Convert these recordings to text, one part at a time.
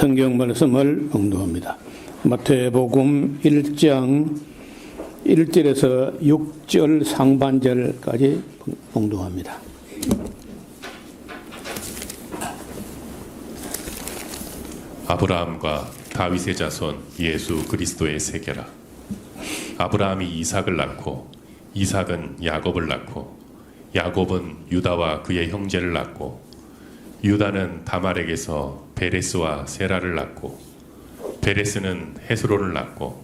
성경 말씀을 봉독합니다. 마태복음 1장 1절에서 6절 상반절까지 봉독합니다. 아브라함과 다윗의 자손 예수 그리스도의 세계라. 아브라함이 이삭을 낳고 이삭은 야곱을 낳고 야곱은 유다와 그의 형제를 낳고 유다는 다말에게서 베레스와 세라를 낳고 베레스는 헤스론을 낳고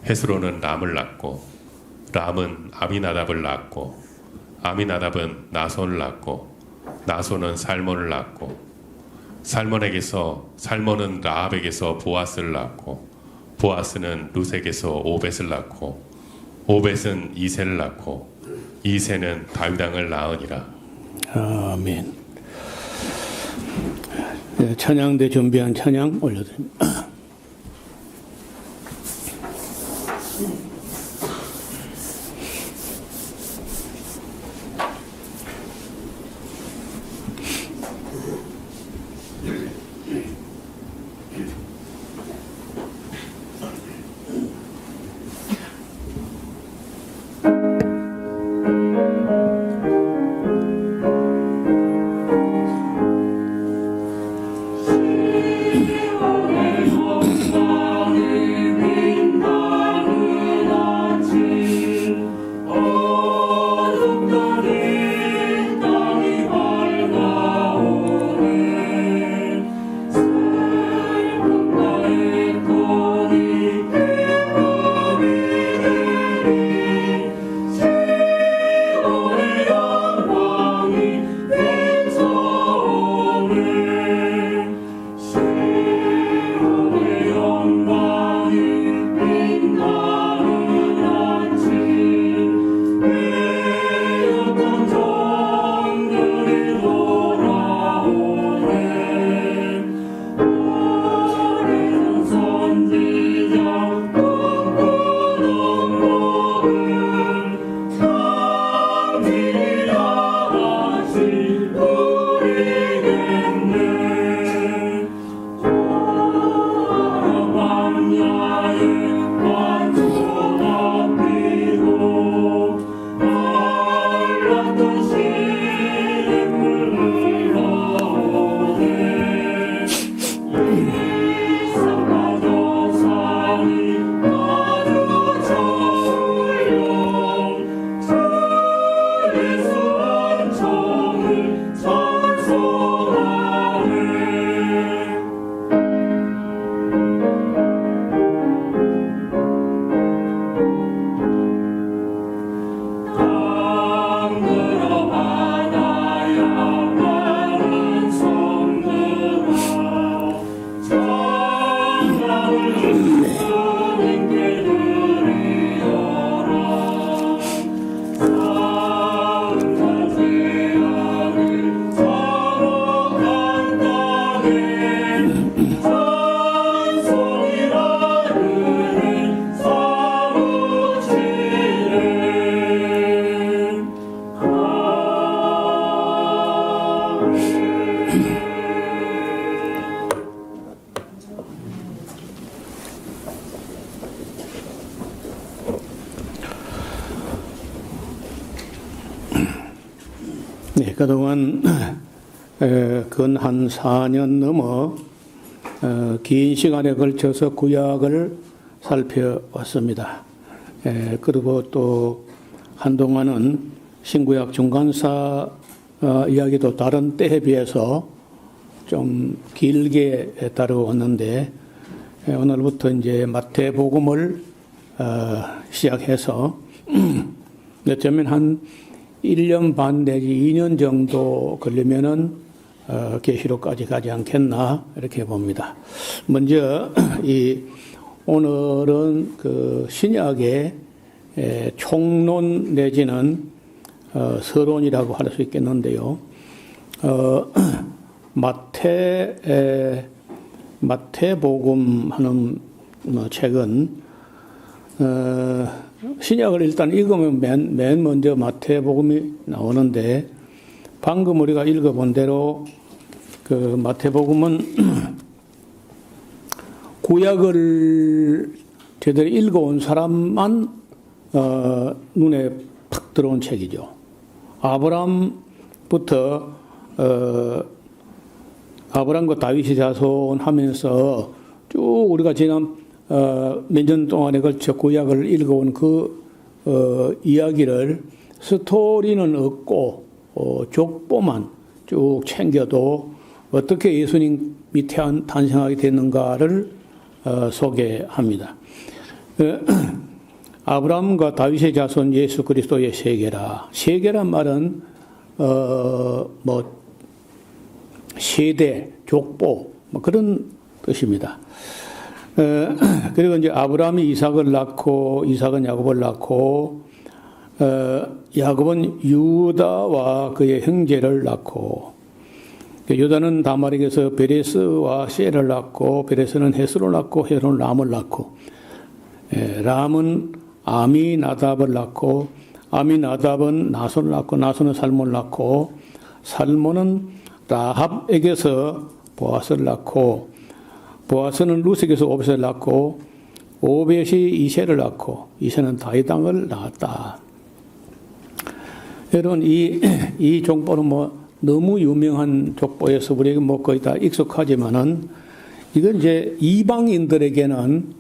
헤스론은 람을 낳고 람은 아미나답을 낳고 아미나답은 나손을 낳고 나손은 살몬을 낳고 살몬은 라합에게서 보아스를 낳고 보아스는 룻에게서 오벳을 낳고 오벳은 이새를 낳고 이새는 다윗 왕을 낳으니라. 아멘. 찬양대 준비한 찬양 올려드립니다. 네, 그동안 근 한 4년 넘어 긴 시간에 걸쳐서 구약을 살펴왔습니다. 그리고 또 한동안은 신구약 중간사 이야기도 다른 때에 비해서 좀 길게 다루었는데 오늘부터 이제 마태복음을 시작해서 어쩌면 한 1년 반 내지 2년 정도 걸리면은 계시록까지 가지 않겠나 이렇게 봅니다. 먼저 오늘은 그 신약의 총론 내지는 서론이라고 할 수 있겠는데요. 마태복음 하는 책은 신약을 일단 읽으면 맨 먼저 마태복음이 나오는데 방금 우리가 읽어본 대로 그 마태복음은 구약을 제대로 읽어온 사람만 눈에 팍 들어온 책이죠. 아브람부터 아브람과 다윗의 자손 하면서 쭉 우리가 지난 몇 년 동안에 걸쳐 구약을 읽어온 그 이야기를 스토리는 없고 족보만 쭉 챙겨도 어떻게 예수님이 탄생하게 됐는가를 소개합니다. 아브라함과 다윗의 자손 예수 그리스도의 세계라. 세계란 말은 뭐 세대, 족보 뭐 그런 뜻입니다. 그리고 이제 아브라함이 이삭을 낳고 이삭은 야곱을 낳고 야곱은 유다와 그의 형제를 낳고 유다는 다말에게서 베레스와 셀을 낳고 베레스는 헤스를 낳고 헤스는 람을 낳고 람은 아미나답을 낳고 아미나답은 나손을 낳고 나손은 살몬을 낳고 살몬은 라합에게서 보아스를 낳고 보아스는 루스에게서 오벳을 낳고 오벳이 이새를 낳고 이새는 다윗 왕을 낳았다. 여러분 이 족보는 뭐 너무 유명한 족보여서 우리에게 뭐 거의 다 익숙하지만은 이건 이제 이방인들에게는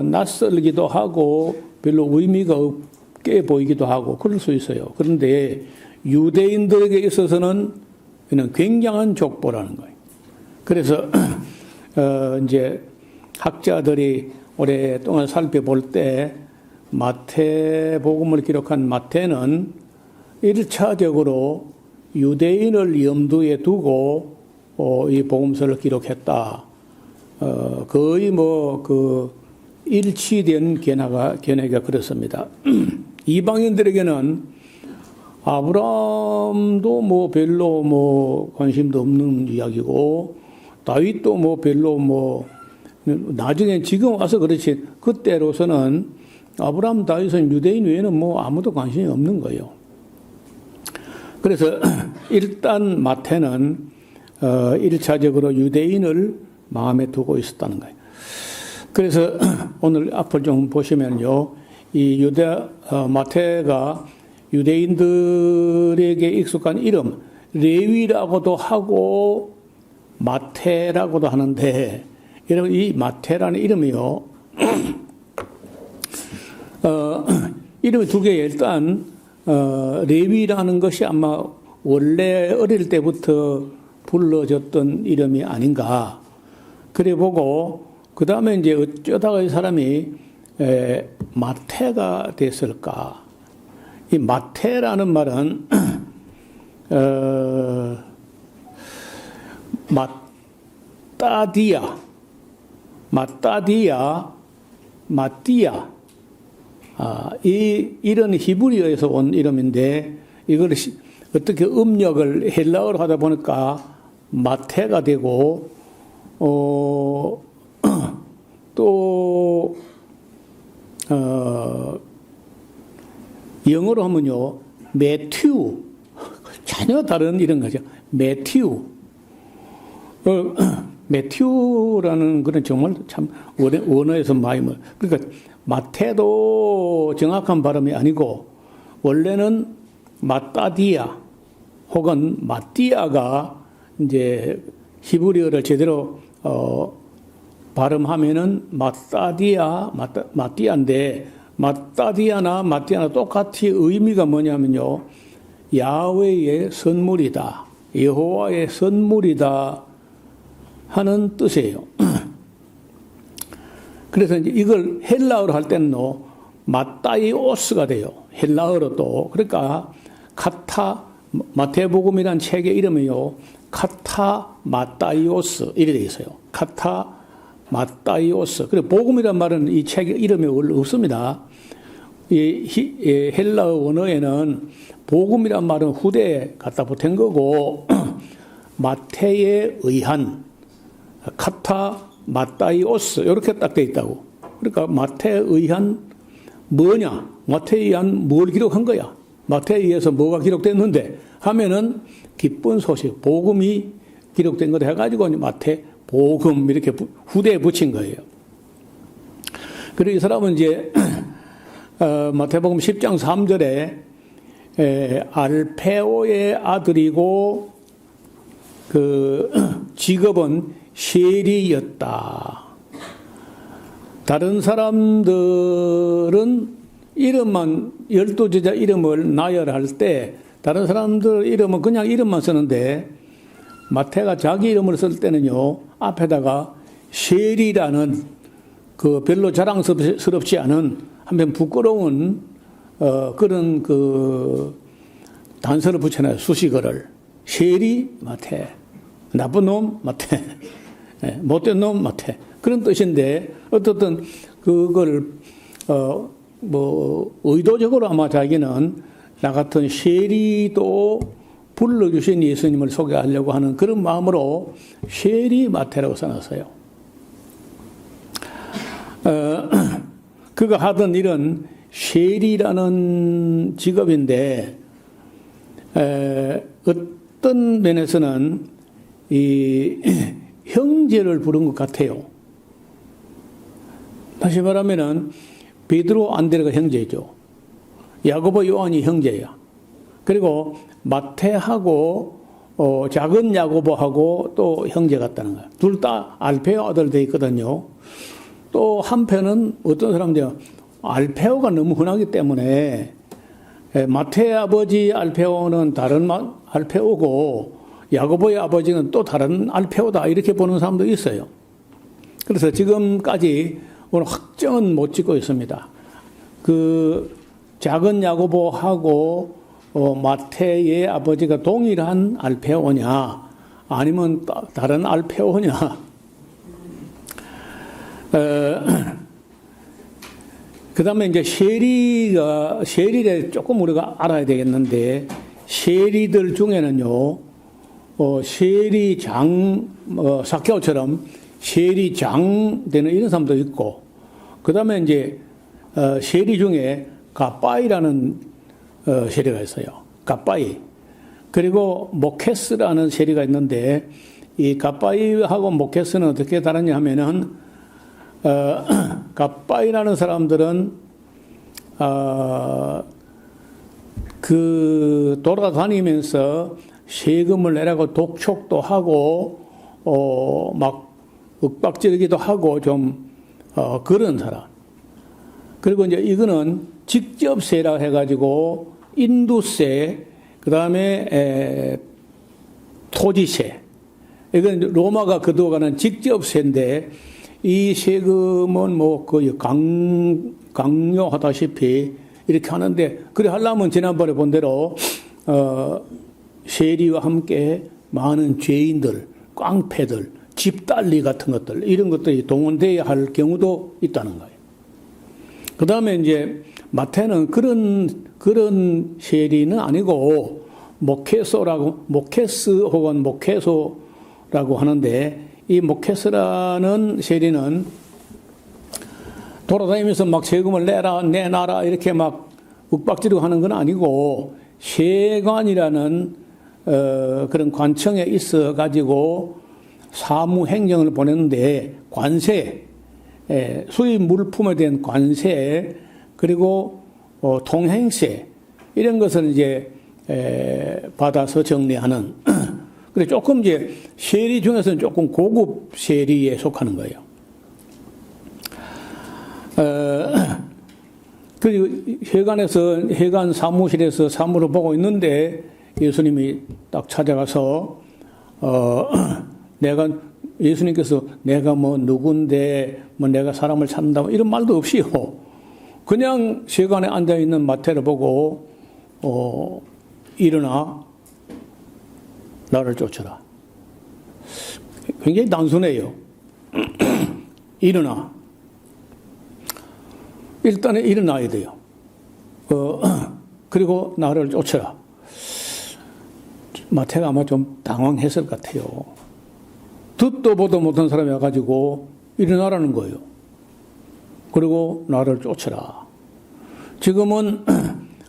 낯설기도 하고 별로 의미가 없게 보이기도 하고 그럴 수 있어요. 그런데 유대인들에게 있어서는 그냥 굉장한 족보라는 거예요. 그래서 이제 학자들이 오랫동안 살펴볼 때 마태복음을 기록한 마태는 1차적으로 유대인을 염두에 두고 이 복음서를 기록했다. 거의 뭐 그 일치된 견해가 그렇습니다. 이방인들에게는 아브라함도 뭐 별로 뭐 관심도 없는 이야기고 다윗도 뭐 별로 뭐 나중에 지금 와서 그렇지 그때로서는 아브라함 다윗은 유대인 외에는 뭐 아무도 관심이 없는 거예요. 그래서 일단 마태는 1차적으로 유대인을 마음에 두고 있었다는 거예요. 그래서 오늘 앞을 좀 보시면요. 이 마태가 유대인들에게 익숙한 이름, 레위라고도 하고 마태라고도 하는데 여러분 이 마태라는 이름이요. 이름이 두 개예요. 일단 레위라는 것이 아마 원래 어릴 때부터 불러졌던 이름이 아닌가. 그래 보고 그 다음에 이제 어쩌다가 이 사람이 마태가 됐을까. 이 마태라는 말은 마띠아 이런 히브리어에서 온 이름인데 이걸 어떻게 음력을 헬라어로 하다 보니까 마태가 되고 또 영어로 하면요 매튜 전혀 다른 이런 거죠. 매튜라는 그런 정말 참 원어에서 많이 그러니까 마태도 정확한 발음이 아니고 원래는 마따디아 혹은 마띠아가 이제 히브리어를 제대로 발음하면은 마띠아인데 마따디아나 마띠아나 똑같이 의미가 뭐냐면요 야훼의 선물이다, 여호와의 선물이다 하는 뜻이에요. 그래서 이제 이걸 헬라어로 할 때는 마따이오스가 돼요. 헬라어로 또. 그러니까 마태복음이라는 책의 이름이요. 카타 마따이오스 이렇게 되어 있어요. 카타 마따이오스. 그리고 복음이란 말은 이 책의 이름이 원래 없습니다. 이 헬라어 원어에는 복음이란 말은 후대에 갖다 붙은 거고 마태에 의한 카타 마따이오스 이렇게 딱 되어 있다고. 그러니까 마태에 의한 뭐냐? 마태에 의한 뭘 기록한 거야? 마태에 의해서 뭐가 기록됐는데 하면은 기쁜 소식, 복음이 기록된 거다 해가지고 마태 복음 이렇게 후대에 붙인 거예요. 그리고 이 사람은 이제 마태복음 10장 3절에 알페오의 아들이고 그 직업은 세리였다. 다른 사람들은 이름만 12제자 이름을 나열할 때 다른 사람들 이름은 그냥 이름만 쓰는데 마태가 자기 이름을 쓸 때는요 앞에다가 세리라는 그 별로 자랑스럽지 않은 한편 부끄러운 그런 그 단서를 붙여놔요. 수식어를. 세리 마태, 나쁜 놈 마태, 못된 놈 마태, 그런 뜻인데 어떻든 그걸 뭐 의도적으로 아마 자기는 나 같은 세리도 불러주신 예수님을 소개하려고 하는 그런 마음으로 세리 마태라고 써놨어요. 그가 하던 일은 세리라는 직업인데 어떤 면에서는 이 형제를 부른 것 같아요. 다시 말하면은 베드로 안드레가 형제죠. 야고보 요한이 형제야. 그리고 마태하고 작은 야고보하고 또 형제 같다는 거야. 둘 다 알페오 아들 돼 있거든요. 또 한편은 어떤 사람들이 알페오가 너무 흔하기 때문에 마태의 아버지 알페오는 다른 알페오고 야고보의 아버지는 또 다른 알페오다 이렇게 보는 사람도 있어요. 그래서 지금까지 오늘 확정은 못 짓고 있습니다. 그 작은 야고보하고 마태의 아버지가 동일한 알페오냐 아니면 다른 알페오냐. 그 다음에 이제 세리를 조금 우리가 알아야 되겠는데, 세리들 중에는요, 세리장, 사케오처럼 세리장 되는 이런 사람도 있고, 그 다음에 이제, 세리 중에 가빠이라는 세리가 있어요. 가빠이. 그리고 모케스라는 세리가 있는데, 이 가빠이하고 모케스는 어떻게 다르냐 하면은, 가빠이라는 사람들은 그 돌아다니면서 세금을 내라고 독촉도 하고 막 윽박지르기도 하고 좀 그런 사람. 그리고 이제 이거는 직접세라 해가지고 인두세, 그 다음에 토지세. 이건 로마가 거두어가는 직접세인데. 이 세금은 뭐 거의 강요하다시피 이렇게 하는데, 그래 하려면 지난번에 본 대로, 세리와 함께 많은 죄인들, 깡패들, 집달리 같은 것들, 이런 것들이 동원되어야 할 경우도 있다는 거예요. 그 다음에 이제 마태는 그런 세리는 아니고, 모케스 혹은 모케소라고 하는데, 이 모케스라는 세리는 돌아다니면서 막 세금을 내놔라 이렇게 막 윽박지르고 하는 건 아니고, 세관이라는 그런 관청에 있어 가지고 사무행정을 보냈는데, 관세, 수입 물품에 대한 관세, 그리고 통행세 이런 것을 이제 받아서 정리하는. 그래 조금 이제 세리 중에서는 조금 고급 세리에 속하는 거예요. 그리고 회관 사무실에서 사무를 보고 있는데 예수님이 딱 찾아가서 예수님께서 내가 뭐 누군데 뭐 내가 사람을 찾는다 이런 말도 없이요. 그냥 세관에 앉아 있는 마태를 보고 일어나 나를 쫓아라. 굉장히 단순해요. 일어나. 일단은 일어나야 돼요. 그리고 나를 쫓아라. 마태가 아마 좀 당황했을 것 같아요. 듣도 보도 못한 사람이 와가지고 일어나라는 거예요. 그리고 나를 쫓아라. 지금은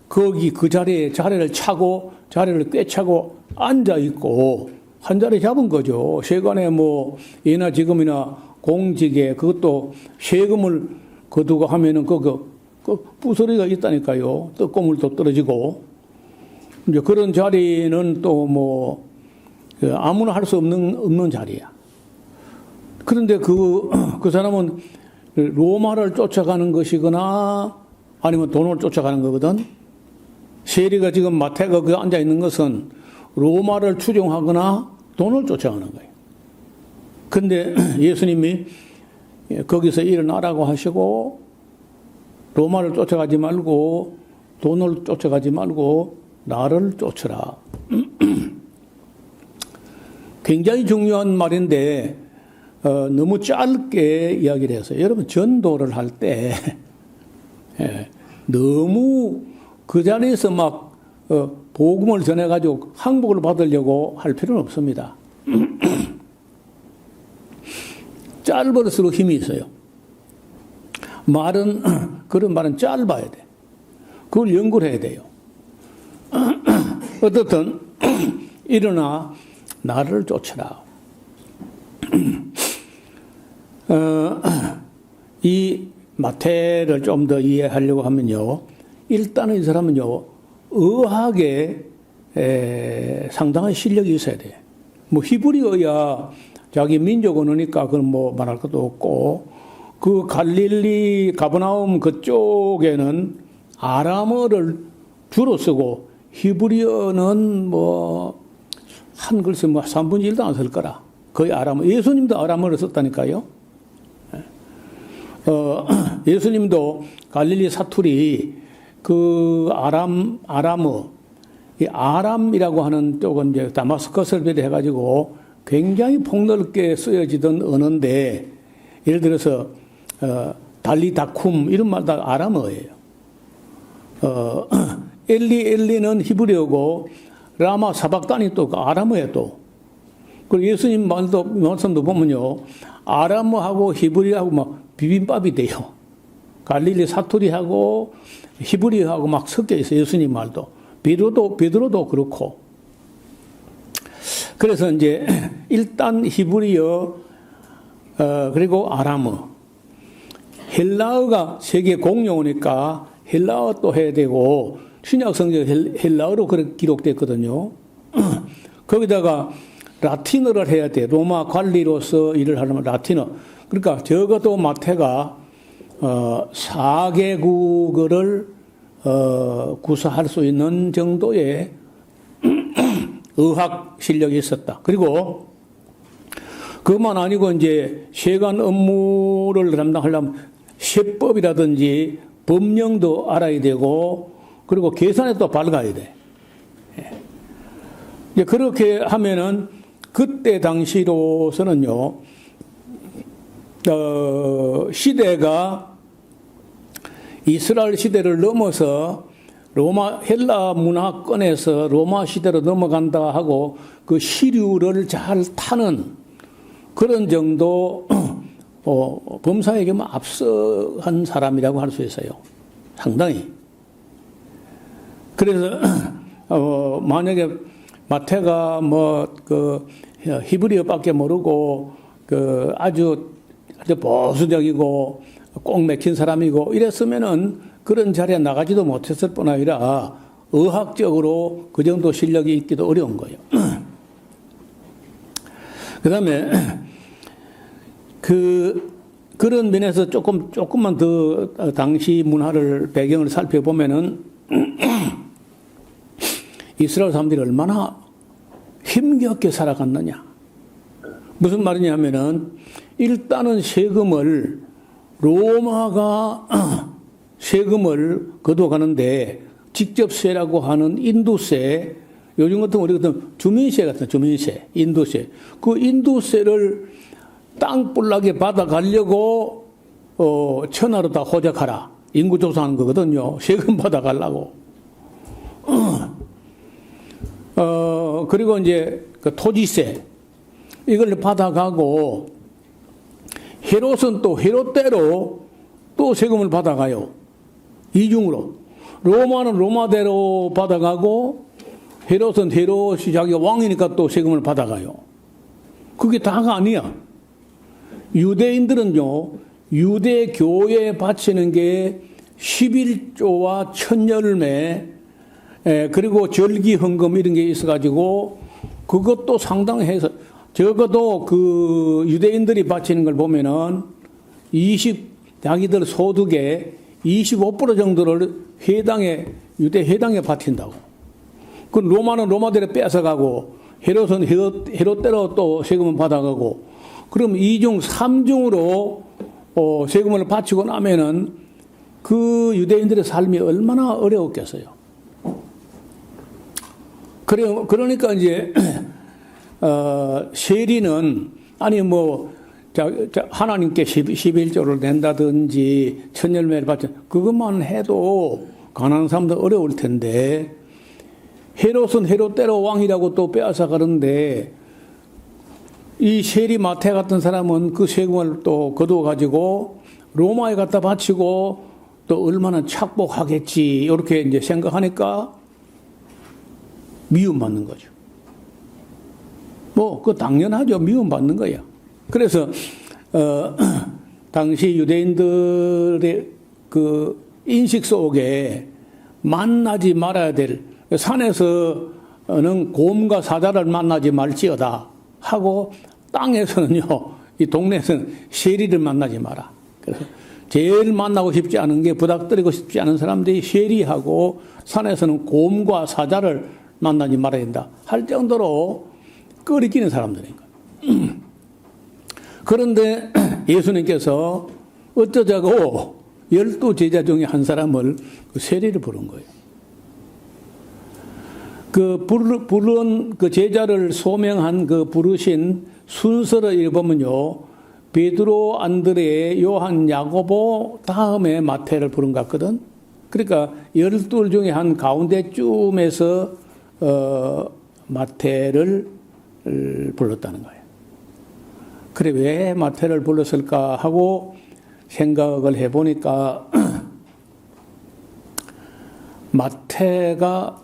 거기 그 자리를 차고 자리를 꿰차고 앉아 있고 한 자리 잡은 거죠. 세간에 뭐 예나 지금이나 공직에 그것도 세금을 거두고 하면은 그 부서리가 있다니까요. 떡고물도 떨어지고. 이제 그런 자리는 또 뭐 아무나 할 수 없는 자리야. 그런데 그 사람은 로마를 쫓아가는 것이거나 아니면 돈을 쫓아가는 거거든. 세리가 지금 마태가 그 앉아 있는 것은 로마를 추종하거나 돈을 쫓아가는 거예요. 근데 예수님이 거기서 일어나라고 하시고 로마를 쫓아가지 말고 돈을 쫓아가지 말고 나를 쫓으라. 굉장히 중요한 말인데 너무 짧게 이야기를 해서 여러분 전도를 할 때 너무 그 자리에서 막 복음을 전해가지고 항복을 받으려고 할 필요는 없습니다. 짧을수록 힘이 있어요. 말은 그런 말은 짧아야 돼. 그걸 연구를 해야 돼요. 어떻든 일어나 나를 쫓으라. 이 마태를 좀 더 이해하려고 하면요. 일단은 이 사람은요. 의학에 상당한 실력이 있어야 돼. 뭐 히브리어야 자기 민족 언어니까 그건 뭐 말할 것도 없고 그 갈릴리 가버나움 그쪽에는 아람어를 주로 쓰고 히브리어는 뭐 한 글쎄 뭐 3분의 1도 안 쓸 거라. 거의 아람어. 예수님도 아람어를 썼다니까요. 예수님도 갈릴리 사투리 그 아람어 이 아람이라고 하는 쪽은 이제 다마스커스를 비롯해가지고 굉장히 폭넓게 쓰여지던 언어인데 예를 들어서 달리다쿰 이런 말 다 아람어예요. 엘리는 히브리어고 라마 사박단이 또 아람어예요 또. 그리고 예수님 말씀도 보면요 아람어하고 히브리어하고 막 비빔밥이 돼요. 갈릴리 사투리하고 히브리어하고 막 섞여 있어요. 예수님 말도. 베드로도 그렇고. 그래서 이제 일단 히브리어 그리고 아람어. 헬라어가 세계 공용어니까 헬라어 또 해야 되고 신약 성경에 헬라어로 그렇게 기록됐거든요. 거기다가 라틴어를 해야 돼. 로마 관리로서 일을 하려면 라틴어. 그러니까 적어도 마태가 4개국어를 구사할 수 있는 정도의 의학 실력이 있었다. 그리고 그것만 아니고 이제 세관 업무를 담당하려면 세법이라든지 법령도 알아야 되고 그리고 계산에 또 밝아야 돼. 이제 그렇게 하면은 그때 당시로서는요, 시대가 이스라엘 시대를 넘어서 로마 헬라 문화권에서 로마 시대로 넘어간다 하고 그 시류를 잘 타는 그런 정도 범사에게 앞서한 사람이라고 할 수 있어요. 상당히. 그래서 만약에 마태가 히브리어밖에 모르고 아주 보수적이고 꼭 맥힌 사람이고 이랬으면은 그런 자리에 나가지도 못했을 뿐 아니라 의학적으로 그 정도 실력이 있기도 어려운 거예요. 그 다음에 그런 면에서 조금만 더 당시 문화를 배경을 살펴보면은 이스라엘 사람들이 얼마나 힘겹게 살아갔느냐. 무슨 말이냐면은 일단은 로마가 세금을 거둬가는데 직접 세라고 하는 인도세, 요즘 같은 우리 같은 주민세 같은 주민세, 인도세. 그 인도세를 땅볼락에 받아가려고 천하로 다 호적하라. 인구조사하는 거거든요. 세금 받아가려고. 그리고 이제 그 토지세 이걸 받아가고 헤롯은 또 헤롯대로 또 세금을 받아가요. 이중으로. 로마는 로마대로 받아가고 헤롯은 헤롯이 자기가 왕이니까 또 세금을 받아가요. 그게 다가 아니야. 유대인들은요, 유대 교회에 바치는 게 11조와 천열매, 그리고 절기 헌금 이런 게 있어가지고 그것도 상당해서 적어도 그 유대인들이 바치는 걸 보면은 자기들 소득의 25% 정도를 유대 회당에 바친다고. 그 로마는 로마대로 뺏어가고 헤롯은 헤롯대로 또 세금을 받아가고 그럼 2중, 3중으로 세금을 바치고 나면은 그 유대인들의 삶이 얼마나 어려웠겠어요. 그러니까 이제 세리는 아니 뭐 하나님께 11조를 낸다든지 천열매를 바쳐 그것만 해도 가난한 사람들 어려울 텐데 헤롯은 헤롯대로 왕이라고 또 빼앗아 가는데 이 세리 마태 같은 사람은 그 세금을 또 거두어 가지고 로마에 갖다 바치고 또 얼마나 착복하겠지 이렇게 이제 생각하니까 미움받는 거죠. 뭐 그 당연하죠. 미움받는 거야. 그래서 당시 유대인들의 그 인식 속에 만나지 말아야 될 산에서는 곰과 사자를 만나지 말지어다 하고 땅에서는요 이 동네에서는 세리를 만나지 마라. 그래서 제일 만나고 싶지 않은 게 부닥뜨리고 싶지 않은 사람들이 세리하고 산에서는 곰과 사자를 만나지 말아야 된다 할 정도로 꺼리끼는 사람들인 거예요. 그런데 예수님께서 어쩌자고 12제자 중에 한 사람을 그 세리를 부른 거예요. 그 부른 그 제자를 소명한 그 부르신 순서를 읽어보면요. 베드로, 안드레, 요한, 야고보 다음에 마태를 부른 것 같거든. 그러니까 12 중에 한 가운데쯤에서 마태를 불렀다는 거예요. 그래 왜 마태를 불렀을까 하고 생각을 해보니까 마태가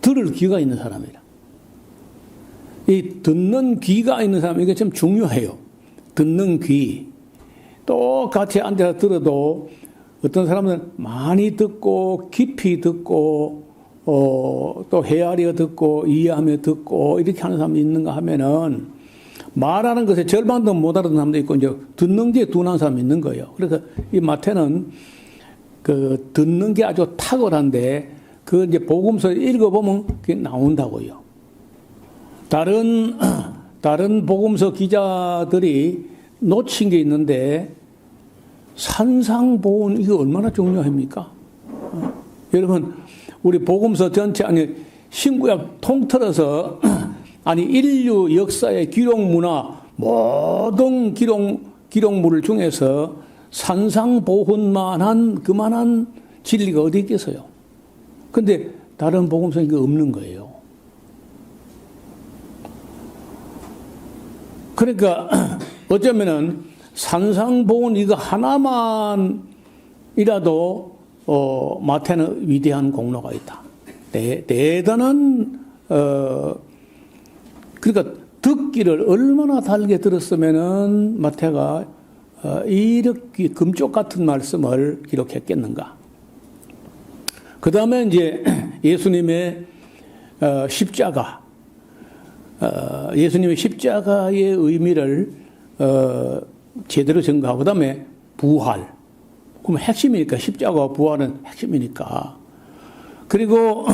들을 귀가 있는 사람이라. 이 듣는 귀가 있는 사람 이게 참 중요해요. 듣는 귀. 똑같이 앉아서 들어도 어떤 사람은 많이 듣고 깊이 듣고 또 헤아려 듣고 이해하며 듣고 이렇게 하는 사람이 있는가 하면은 말하는 것에 절반도 못 알아듣는 사람도 있고 이제 듣는 게 둔한 사람이 있는 거예요. 그래서 이 마태는 그 듣는 게 아주 탁월한데 그 이제 복음서 읽어보면 그게 나온다고요. 다른 복음서 기자들이 놓친 게 있는데 산상보훈 이거 얼마나 중요합니까? 여러분 우리 복음서 전체 아니 신구약 통틀어서 아니 인류 역사의 기록 문화 모든 기록물 중에서 산상보훈만한 그만한 진리가 어디 있겠어요? 근데 다른 복음서는 이게 없는 거예요. 그러니까 어쩌면은 산상보훈 이거 하나만이라도 마태는 위대한 공로가 있다. 대단한 그러니까 듣기를 얼마나 달게 들었으면은 마태가 이렇게 금쪽 같은 말씀을 기록했겠는가. 그 다음에 이제 예수님의 십자가, 예수님의 십자가의 의미를 제대로 증거하고 그 다음에 부활. 그럼 핵심이니까 십자가와 부활은 핵심이니까. 그리고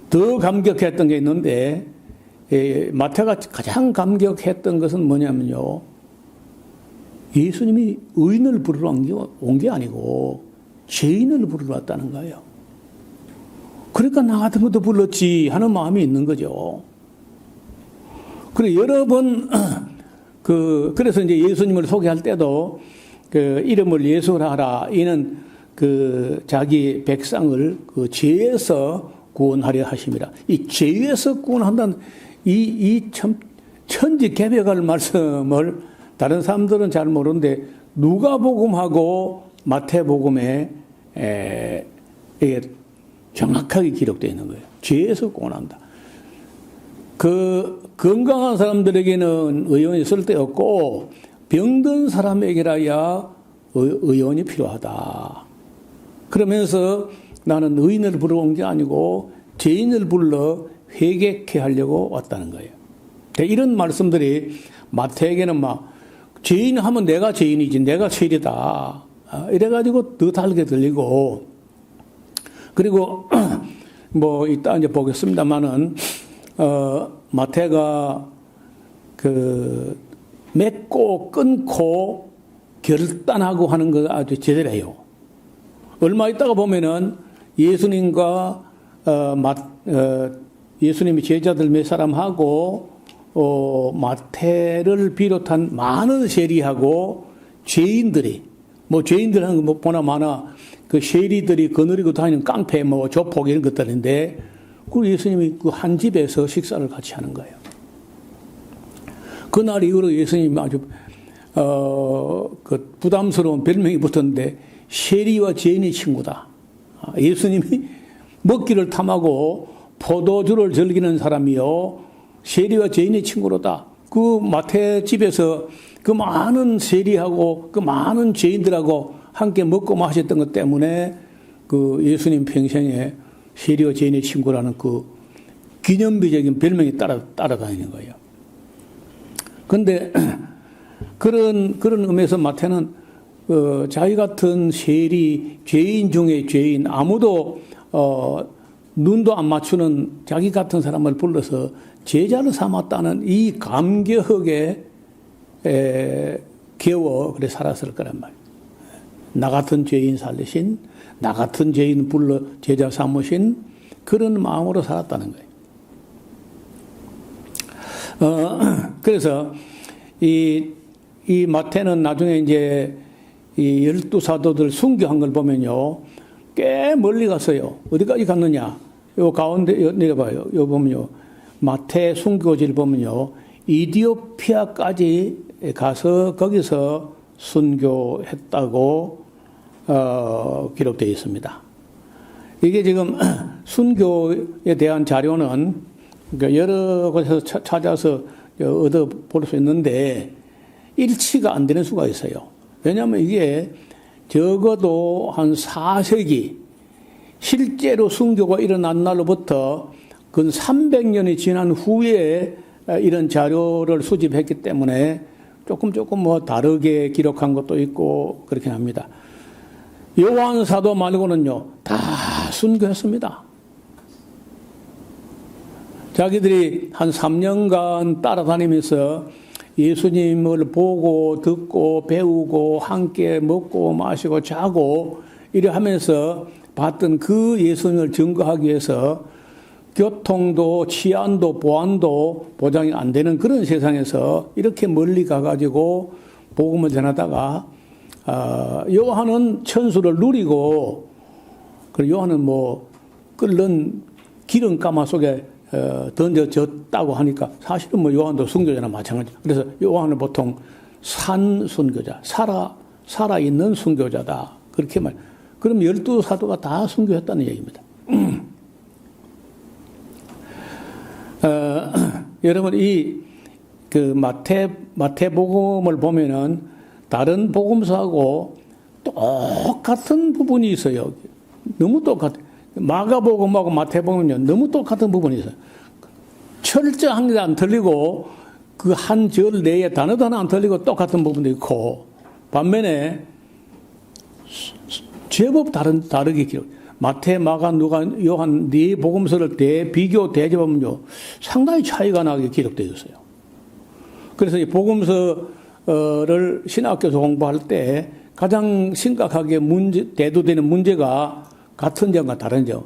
더 감격했던 게 있는데 마태가 가장 감격했던 것은 뭐냐면요. 예수님이 의인을 부르러 온 게 아니고 죄인을 부르러 왔다는 거예요. 그러니까 나 같은 것도 불렀지 하는 마음이 있는 거죠. 그래 여러 번 그래서 이제 예수님을 소개할 때도 그 이름을 예수하라. 이는 그 자기 백성을 그 죄에서 구원하려 하심이라. 이 죄에서 구원한다는 이 참 천지개벽할 말씀을 다른 사람들은 잘 모르는데 누가복음하고 마태복음에 정확하게 기록되어 있는 거예요. 죄에서 구원한다. 그 건강한 사람들에게는 의원이 쓸데없고 병든 사람에게라야 의원이 필요하다. 그러면서 나는 의인을 불러온 게 아니고 죄인을 불러 회개케 하려고 왔다는 거예요. 이런 말씀들이 마태에게는 막 죄인 하면 내가 죄인이지 내가 죄리다. 이래가지고 더 다르게 들리고 그리고 뭐 이따 이제 보겠습니다만은 마태가 그 맺고 끊고 결단하고 하는 거 아주 제대로 해요. 얼마 있다가 보면은 예수님과 예수님이 제자들 몇 사람하고 마태를 비롯한 많은 세리하고 죄인들이 뭐 죄인들 하는 거 보나 마나 그 세리들이 거느리고 다니는 깡패 뭐 조폭 이런 것들인데 그 예수님이 그 한 집에서 식사를 같이 하는 거예요. 그날 이후로 예수님이 아주 그 부담스러운 별명이 붙었는데 세리와 죄인의 친구다. 예수님이 먹기를 탐하고 포도주를 즐기는 사람이요 세리와 죄인의 친구로다. 그 마태 집에서 그 많은 세리하고 그 많은 죄인들하고 함께 먹고 마셨던 것 때문에 그 예수님 평생에 세리와 죄인의 친구라는 그 기념비적인 별명이 따라다니는 거예요. 그런데 그런 의미에서 마태는 자기 같은 세리, 죄인 중에 죄인, 아무도 눈도 안 맞추는 자기 같은 사람을 불러서 제자를 삼았다는 이 감격에 겨워 그래 살았을 거란 말이에요. 나 같은 죄인 살리신, 나 같은 죄인 불러 제자 삼으신 그런 마음으로 살았다는 거예요. 그래서 이 마태는 나중에 이제 이 12사도들 순교한 걸 보면요. 꽤 멀리 갔어요. 어디까지 갔느냐. 요 가운데 내려봐요. 요 보면요. 마태 순교지를 보면요. 이디오피아까지 가서 거기서 순교했다고 기록되어 있습니다. 이게 지금 순교에 대한 자료는 여러 곳에서 찾아서 얻어볼 수 있는데 일치가 안 되는 수가 있어요. 왜냐하면 이게 적어도 한 4세기 실제로 순교가 일어난 날로부터 근 300년이 지난 후에 이런 자료를 수집했기 때문에 조금 뭐 다르게 기록한 것도 있고 그렇게 합니다. 요한 사도 말고는요 다 순교했습니다. 자기들이 한 3년간 따라다니면서 예수님을 보고 듣고 배우고 함께 먹고 마시고 자고 이래 하면서 봤던 그 예수님을 증거하기 위해서 교통도 치안도 보안도 보장이 안 되는 그런 세상에서 이렇게 멀리 가가지고 복음을 전하다가 요한은 천수를 누리고 그리고 요한은 뭐 끓는 기름 가마 속에 던져졌다고 하니까 사실은 뭐 요한도 순교자나 마찬가지. 그래서 요한은 보통 산 순교자, 살아있는 순교자다. 그렇게 말. 그럼 12사도가 다 순교했다는 얘기입니다. 여러분, 그 마태복음을 보면은 다른 복음서하고 똑같은 부분이 있어요. 너무 똑같아요. 마가복음하고 마태복음은요, 너무 똑같은 부분이 있어요. 철저한 게 안 틀리고, 그 한 절 내에 단어도 하나 안 틀리고 똑같은 부분도 있고, 반면에, 제법 다르게 기록. 마태, 마가, 누가, 요한, 네 복음서를 대접하면요, 상당히 차이가 나게 기록되어 있어요. 그래서 이 복음서를 신학교에서 공부할 때 가장 심각하게 대두되는 문제가 같은 점과 다른 점.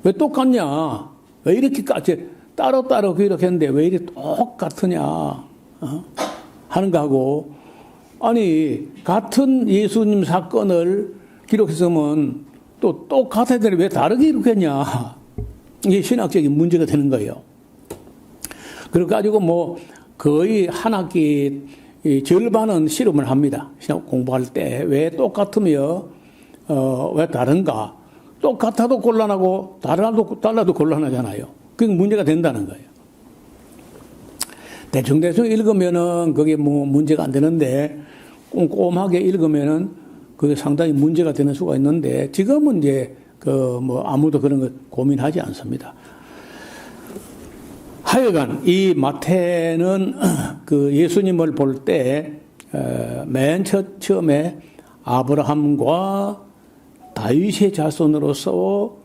왜 똑같냐? 왜 이렇게까지 따로따로 기록했는데 왜 이렇게 똑같으냐? 하는 거하고, 아니, 같은 예수님 사건을 기록했으면 또 똑같아야 되는데 왜 다르게 기록했냐? 이게 신학적인 문제가 되는 거예요. 그래가지고 뭐 거의 한 학기 절반은 실험을 합니다. 신학 공부할 때 왜 똑같으며 왜 다른가? 똑같아도 곤란하고 달라도 곤란하잖아요. 그게 문제가 된다는 거예요. 대충 읽으면은 그게 뭐 문제가 안 되는데 꼼꼼하게 읽으면은 그게 상당히 문제가 되는 수가 있는데 지금은 이제 뭐 아무도 그런 거 고민하지 않습니다. 하여간 이 마태는 그 예수님을 볼 때 맨 처음에 아브라함과 다윗의 자손으로서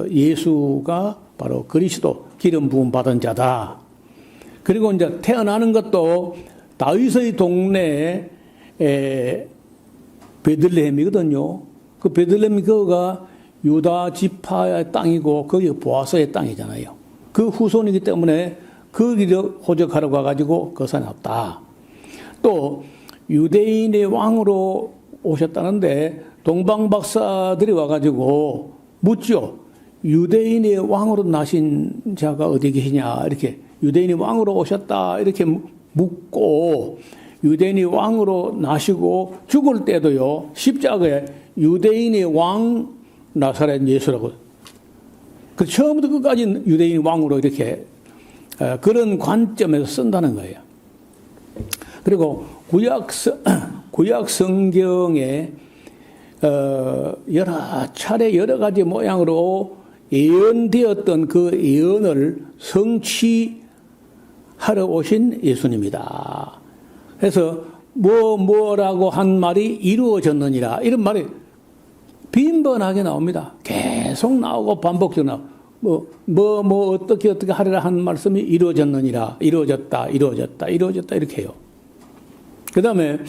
예수가 바로 그리스도 기름 부음 받은 자다. 그리고 이제 태어나는 것도 다윗의 동네에 베들레헴이거든요. 그 베들레헴이 그가 유다 지파의 땅이고 거기 보아스의 땅이잖아요. 그 후손이기 때문에 그 길을 호적하러 가가지고 거기서 났다. 또 유대인의 왕으로 오셨다는데 동방 박사들이 와가지고 묻죠. 유대인의 왕으로 나신 자가 어디 계시냐 이렇게 유대인이 왕으로 오셨다 이렇게 묻고 유대인이 왕으로 나시고 죽을 때도요 십자가에 유대인의 왕 나사렛 예수라고 그 처음부터 끝까지 유대인 왕으로 이렇게 그런 관점에서 쓴다는 거예요. 그리고 구약 성경에 여러 차례 여러 가지 모양으로 예언되었던 그 예언을 성취하러 오신 예수님이다. 그래서 뭐라고 한 말이 이루어졌느니라 이런 말이 빈번하게 나옵니다. 계속 나오고 반복적으로 나오고 어떻게 하리라 한 말씀이 이루어졌느니라 이루어졌다 이렇게 해요. 그 다음에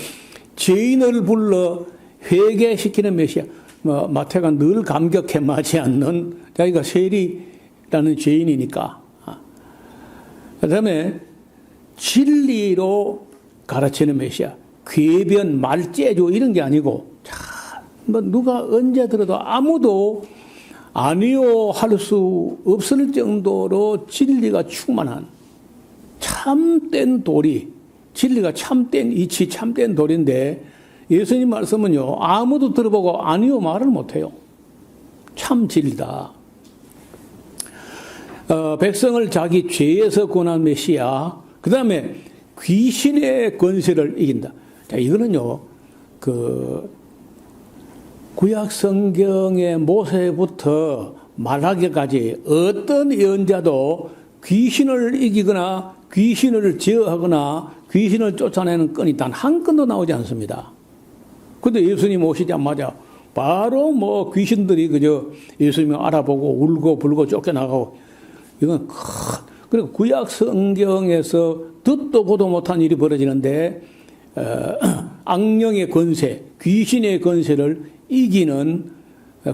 죄인을 불러 회개시키는 메시아. 마태가 늘 감격해 마지 않는 자기가 세리라는 죄인이니까. 그 다음에 진리로 가르치는 메시아. 궤변, 말재주 이런 게 아니고 누가 언제 들어도 아무도 아니요 할 수 없을 정도로 진리가 충만한 참된 도리, 진리가 참된 이치, 참된 도리인데 예수님 말씀은요 아무도 들어보고 아니요 말을 못해요. 참 진리다. 백성을 자기 죄에서 구원한 메시아. 그 다음에 귀신의 권세를 이긴다. 자, 이거는요 구약 성경의 모세부터 말라기까지 어떤 예언자도 귀신을 이기거나 귀신을 제어하거나 귀신을 쫓아내는 건이 단 한 건도 나오지 않습니다. 근데 예수님 오시자마자 바로 귀신들이 그저 예수님을 알아보고 울고 불고 쫓겨나가고 이건 그리고 구약 성경에서 듣도 보도 못한 일이 벌어지는데 악령의 권세, 귀신의 권세를 이기는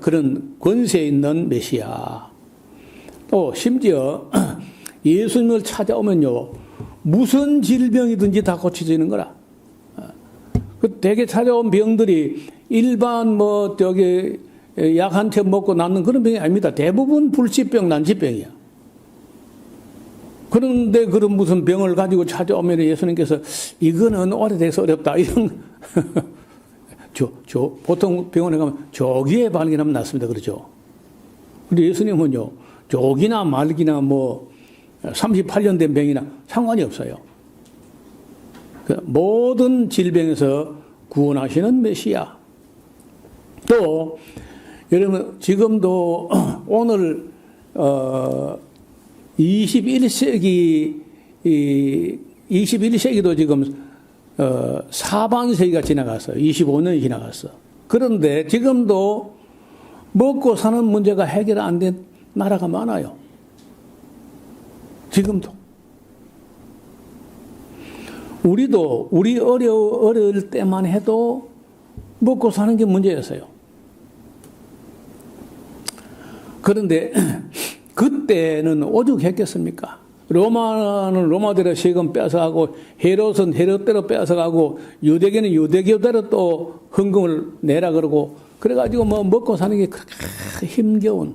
그런 권세 있는 메시아. 또 심지어 예수님을 찾아오면요 무슨 질병이든지 다 고쳐지는 거라. 그 대개 찾아온 병들이 일반 약 한 채 먹고 낫는 그런 병이 아닙니다. 대부분 불치병, 난치병이야. 그런데 그런 무슨 병을 가지고 찾아오면 예수님께서 이거는 오래돼서 어렵다 이런 보통 병원에 가면 조기에 발견하면 낫습니다. 그렇죠? 근데 예수님은요 조기나 말기나 38년 된 병이나 상관이 없어요. 모든 질병에서 구원하시는 메시아. 또 여러분 지금도 오늘 21세기도 지금 사반세기가 지나갔어요. 25년이 지나갔어. 그런데 지금도 먹고 사는 문제가 해결 안 된 나라가 많아요. 지금도. 우리도 우리 어려울 때만 해도 먹고 사는 게 문제였어요. 그런데 그때는 오죽했겠습니까? 로마는 로마대로 세금 뺏어가고 헤롯은 헤롯대로 뺏어가고 유대교는 유대교대로 또 헌금을 내라 그러고 그래가지고 먹고 사는 게 그렇게 힘겨운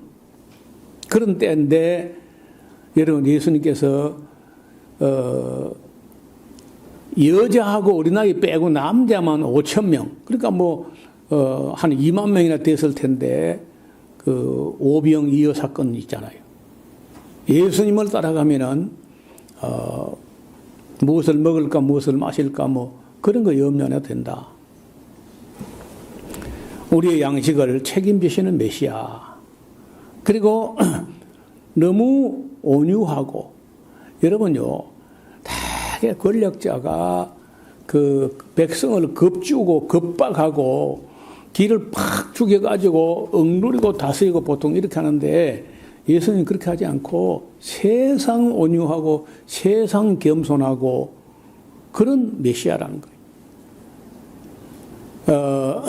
그런 때인데 여러분 예수님께서 여자하고 어린아이 빼고 남자만 5,000명 그러니까 한 2만 명이나 됐을 텐데 그 오병이어 사건 있잖아요. 예수님을 따라가면은 무엇을 먹을까, 무엇을 마실까, 뭐 그런 거 염려 안 해도 된다. 우리의 양식을 책임지시는 메시아. 그리고 너무 온유하고, 여러분요, 되게 권력자가 그 백성을 겁주고 겁박하고 길을 팍 죽여가지고 억누르고 다스리고 보통 이렇게 하는데, 예수님은 그렇게 하지 않고 세상 온유하고 세상 겸손하고 그런 메시아라는 거예요.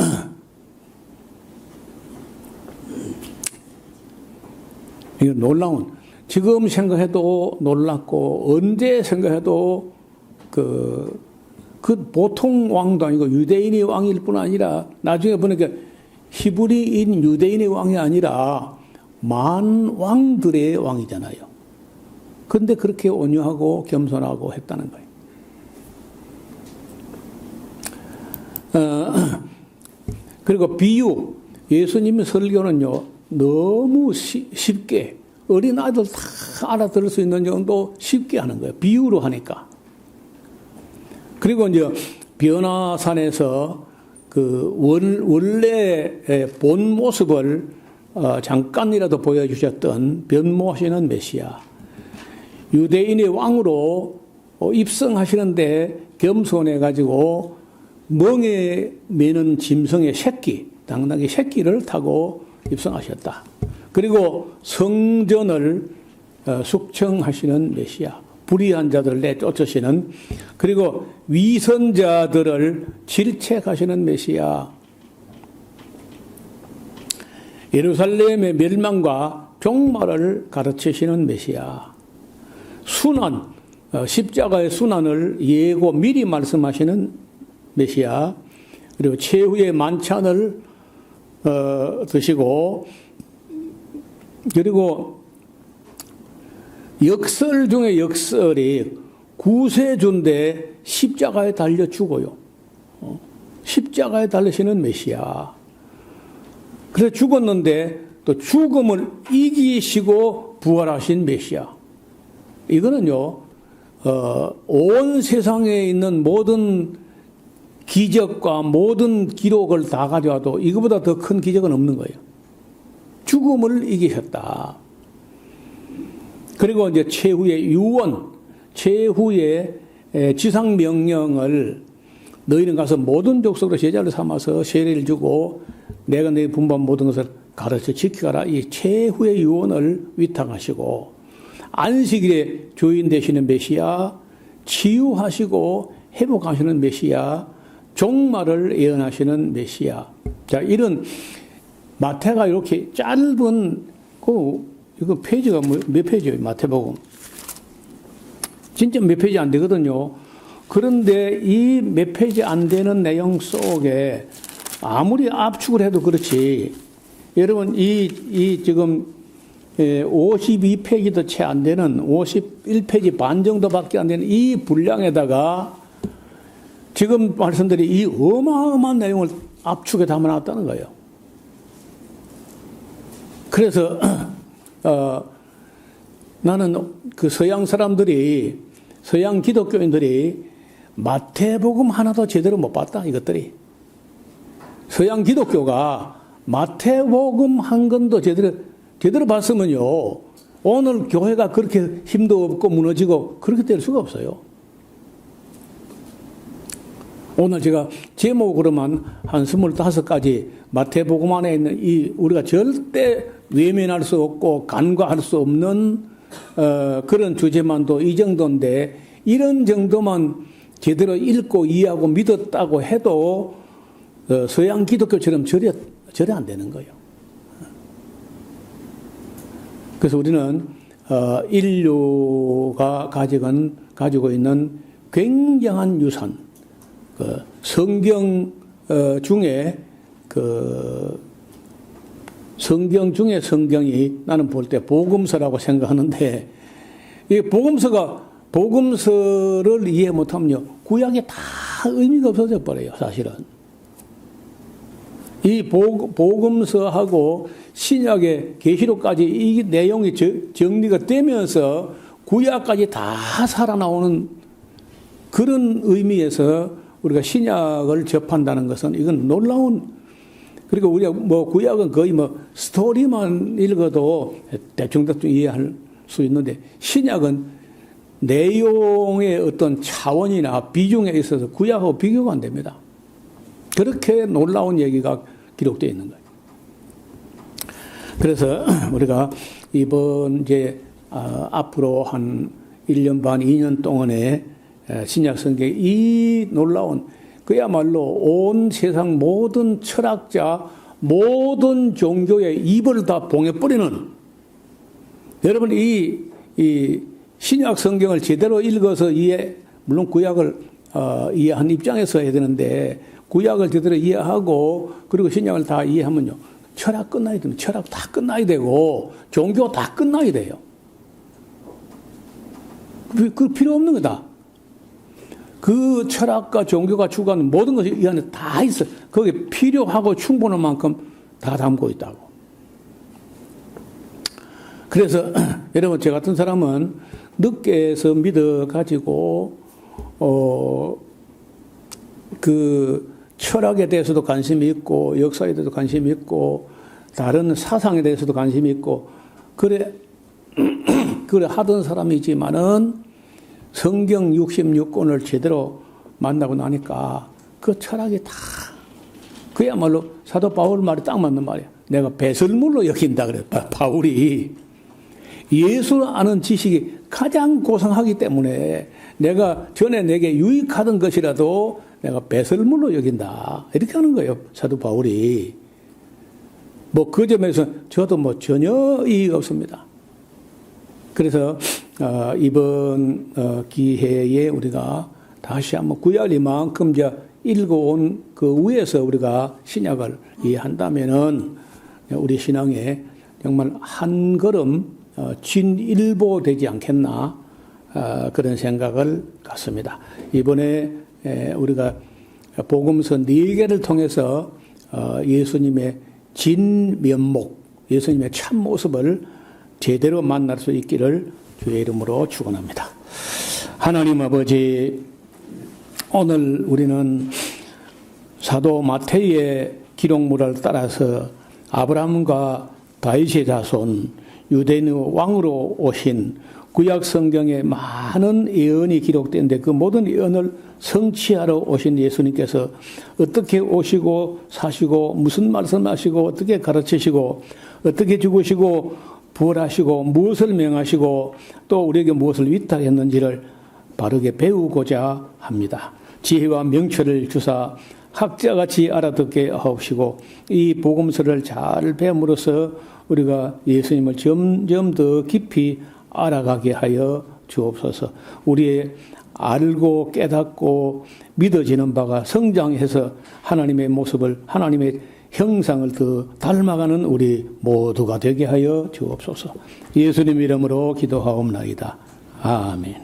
이거 놀라운, 지금 생각해도 놀랍고 언제 생각해도 그 보통 왕도 아니고 유대인의 왕일 뿐 아니라 나중에 보니까 히브리인 유대인의 왕이 아니라 만 왕들의 왕이잖아요. 그런데 그렇게 온유하고 겸손하고 했다는 거예요. 그리고 비유, 예수님의 설교는요, 너무 쉽게, 어린아이들 다 알아들을 수 있는 정도 쉽게 하는 거예요. 비유로 하니까. 그리고 이제 변화산에서 그 원래 본 모습을 잠깐이라도 보여주셨던 변모하시는 메시아. 유대인의 왕으로 입성하시는데 겸손해가지고 멍에 매는 짐승의 새끼, 당나귀 새끼를 타고 입성하셨다. 그리고 성전을 숙청하시는 메시아. 불의한 자들을 내쫓으시는, 그리고 위선자들을 질책하시는 메시아. 예루살렘의 멸망과 종말을 가르치시는 메시아. 순환, 십자가의 순환을 예고 미리 말씀하시는 메시아. 그리고 최후의 만찬을 드시고, 그리고 역설 중에 역설이 구세주인데 십자가에 달려 죽어요. 십자가에 달리시는 메시아. 그래서 죽었는데 또 죽음을 이기시고 부활하신 메시아. 이거는요, 온 세상에 있는 모든 기적과 모든 기록을 다 가져와도 이거보다 더 큰 기적은 없는 거예요. 죽음을 이기셨다. 그리고 이제 최후의 유언, 최후의 지상명령을 너희는 가서 모든 족속으로 제자를 삼아서 세례를 주고 내가 너희 분반 모든 것을 가르쳐 지키라. 이 최후의 유언을 위탁하시고 안식일에 주인 되시는 메시아, 치유하시고 회복하시는 메시아, 종말을 예언하시는 메시아. 자, 이런 마태가 이렇게 짧은 이거 페이지가 몇 페이지예요? 마태복음. 진짜 몇 페이지 안 되거든요. 그런데 이 몇 페이지 안 되는 내용 속에 아무리 압축을 해도 그렇지. 여러분, 이 지금 52페이지도 채 안 되는 51페이지 반 정도밖에 안 되는 이 분량에다가 지금 말씀드린 이 어마어마한 내용을 압축에 담아놨다는 거예요. 그래서 나는 그 서양 사람들이, 서양 기독교인들이 마태복음 하나도 제대로 못 봤다, 이것들이. 서양 기독교가 마태복음 한 권도 제대로 봤으면요, 오늘 교회가 그렇게 힘도 없고 무너지고 그렇게 될 수가 없어요. 오늘 제가 제목으로만 한 25가지 마태복음 안에 있는 이 우리가 절대 외면할 수 없고 간과할 수 없는 그런 주제만도 이 정도인데, 이런 정도만 제대로 읽고 이해하고 믿었다고 해도 서양 기독교처럼 절에 안 되는 거예요. 그래서 우리는 인류가 가지고 있는 굉장한 유산, 성경 중에 성경 중에 성경이 나는 볼 때 복음서라고 생각하는데, 이 복음서를 이해 못하면요, 구약에 다 의미가 없어져 버려요, 사실은. 이 복음서하고 신약의 계시록까지 이 내용이 정리가 되면서 구약까지 다 살아나오는 그런 의미에서 우리가 신약을 접한다는 것은 이건 놀라운, 그리고 우리가 구약은 거의 스토리만 읽어도 대충 이해할 수 있는데 신약은 내용의 어떤 차원이나 비중에 있어서 구약하고 비교가 안 됩니다. 그렇게 놀라운 얘기가 기록되어 있는 거예요. 그래서 우리가 이번 앞으로 한 1년 반, 2년 동안에 신약 성경에 이 놀라운, 그야말로 온 세상 모든 철학자, 모든 종교의 입을 다 봉해버리는, 여러분 이 신약 성경을 제대로 읽어서 물론 구약을 이해한 입장에서 해야 되는데, 구약을 제대로 이해하고 그리고 신약을 다 이해하면요, 철학 끝나야 됩니다. 철학 다 끝나야 되고 종교 다 끝나야 돼요. 그 필요 없는 거다. 그 철학과 종교가 추구하는 모든 것이 이 안에 다 있어. 거기에 필요하고 충분한 만큼 다 담고 있다고. 그래서 여러분, 저 같은 사람은 늦게서 믿어가지고 그 철학에 대해서도 관심이 있고 역사에 대해서도 관심이 있고 다른 사상에 대해서도 관심이 있고 그래 하던 사람이지만은 성경 66권을 제대로 만나고 나니까 그 철학이 다 그야말로 사도 바울 말이 딱 맞는 말이야. 내가 배설물로 여긴다 그래. 바울이 예수 아는 지식이 가장 고상하기 때문에 내가 전에 내게 유익하던 것이라도 내가 배설물로 여긴다. 이렇게 하는 거예요. 사도 바울이. 그 점에서 저도 전혀 이의가 없습니다. 그래서 이번 기회에 우리가 다시 한번 구약 이만큼 읽어온 그 위에서 우리가 신약을 이해한다면은 우리 신앙에 정말 한 걸음 진일보 되지 않겠나 그런 생각을 갖습니다. 이번에 우리가 복음서 4개를 통해서 예수님의 진면목, 예수님의 참모습을 제대로 만날 수 있기를 주의 이름으로 축원합니다. 하나님 아버지, 오늘 우리는 사도 마태의 기록물을 따라서 아브라함과 다윗의 자손, 유대인의 왕으로 오신 구약 성경에 많은 예언이 기록되는데 그 모든 예언을 성취하러 오신 예수님께서 어떻게 오시고 사시고 무슨 말씀하시고 어떻게 가르치시고 어떻게 죽으시고 부활하시고 무엇을 명하시고 또 우리에게 무엇을 위탁했는지를 바르게 배우고자 합니다. 지혜와 명철을 주사 학자같이 알아듣게 하옵시고 이 복음서를 잘 배움으로써 우리가 예수님을 점점 더 깊이 알아가게 하여 주옵소서. 우리의 알고 깨닫고 믿어지는 바가 성장해서 하나님의 모습을, 하나님의 형상을 더 닮아가는 우리 모두가 되게 하여 주옵소서. 예수님 이름으로 기도하옵나이다. 아멘.